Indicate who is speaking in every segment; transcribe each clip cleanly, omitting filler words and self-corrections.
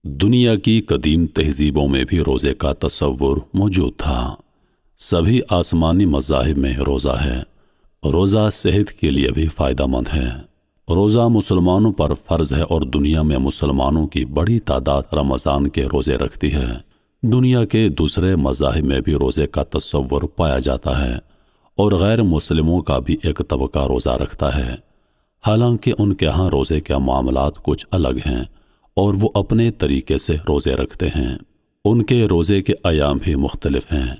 Speaker 1: دنیا کی قدیم تہذیبوں میں بھی روزے کا تصور موجود تھا۔ سبھی آسمانی مذاہب میں روزہ ہے۔ روزہ صحت کے لیے بھی فائدہ مند ہے۔ روزہ مسلمانوں پر فرض ہے اور دنیا میں مسلمانوں کی بڑی تعداد رمضان کے روزے رکھتی ہے۔ دنیا کے دوسرے مذاہب میں بھی روزے کا تصور پایا جاتا ہے اور غیر مسلموں کا بھی ایک طبقہ روزہ رکھتا ہے، حالانکہ ان کے ہاں روزے کے معاملات کچھ الگ ہیں اور وہ اپنے طریقے سے روزے رکھتے ہیں۔ ان کے روزے کے ایام بھی مختلف ہیں۔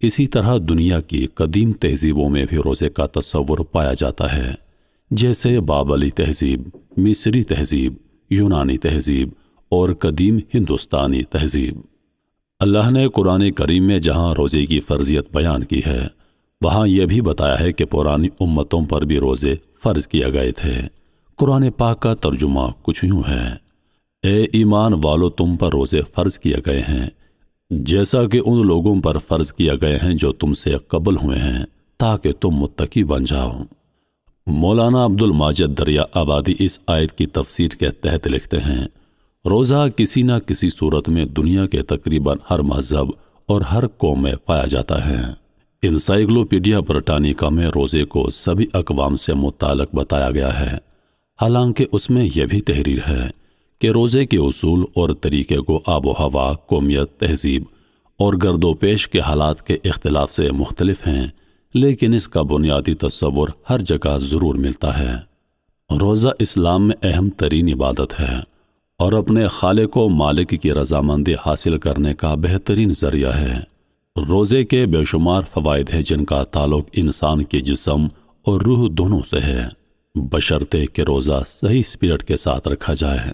Speaker 1: اسی طرح دنیا کی قدیم تہذیبوں میں بھی روزے کا تصور پایا جاتا ہے، جیسے بابلی تہذیب، مصری تہذیب، یونانی تہذیب اور قدیم ہندوستانی تہذیب۔ اللہ نے قرآن کریم میں جہاں روزے کی فرضیت بیان کی ہے، وہاں یہ بھی بتایا ہے کہ پرانی امتوں پر بھی روزے فرض کیے گئے تھے۔ قرآن پاک کا ترجمہ کچھ یوں ہے: اے ایمان والو، تم پر روزے فرض کیے گئے ہیں جیسا کہ ان لوگوں پر فرض کیے گئے ہیں جو تم سے قبل ہوئے ہیں، تاکہ تم متقی بن جاؤ۔ مولانا عبد الماجد دریا آبادی اس آیت کی تفسیر کے تحت لکھتے ہیں: روزہ کسی نہ کسی صورت میں دنیا کے تقریباً ہر مذہب اور ہر قوم میں پایا جاتا ہے۔ انسائکلوپیڈیا برٹانیکا میں روزے کو سبھی اقوام سے متعلق بتایا گیا ہے، حالانکہ اس میں یہ بھی تحریر ہے کہ روزے کے اصول اور طریقے کو آب و ہوا، قومیت، تہذیب اور گرد و پیش کے حالات کے اختلاف سے مختلف ہیں، لیکن اس کا بنیادی تصور ہر جگہ ضرور ملتا ہے۔ روزہ اسلام میں اہم ترین عبادت ہے اور اپنے خالق و مالک کی رضامندی حاصل کرنے کا بہترین ذریعہ ہے۔ روزے کے بے شمار فوائد ہیں جن کا تعلق انسان کے جسم اور روح دونوں سے ہے، بشرطے کہ روزہ صحیح اسپرٹ کے ساتھ رکھا جائے۔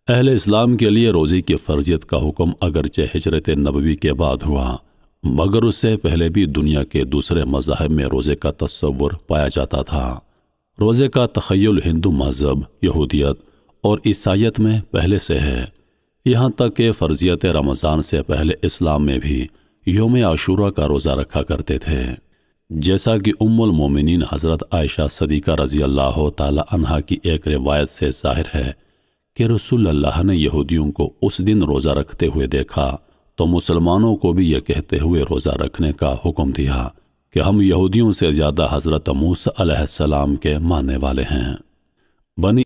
Speaker 1: اہل اسلام کے لیے روزے کی فرضیت کا حکم اگرچہ ہجرت نبوی کے بعد ہوا، مگر اس سے پہلے بھی دنیا کے دوسرے مذاہب میں روزے کا تصور پایا جاتا تھا۔ روزے کا تخیل ہندو مذہب، یہودیت اور عیسائیت میں پہلے سے ہے، یہاں تک کہ فرضیت رمضان سے پہلے اسلام میں بھی یوم عاشوراء کا روزہ رکھا کرتے تھے، جیسا کہ ام المومنین حضرت عائشہ صدیقہ رضی اللہ تعالی عنہا کی ایک روایت سے ظاہر ہے کہ رسول اللہ نے یہودیوں کو اس دن روزہ رکھتے ہوئے دیکھا تو مسلمانوں کو بھی یہ کہتے ہوئے روزہ رکھنے کا حکم دیا کہ ہم یہودیوں سے زیادہ حضرت موسیٰ علیہ السلام کے ماننے والے ہیں۔ بنی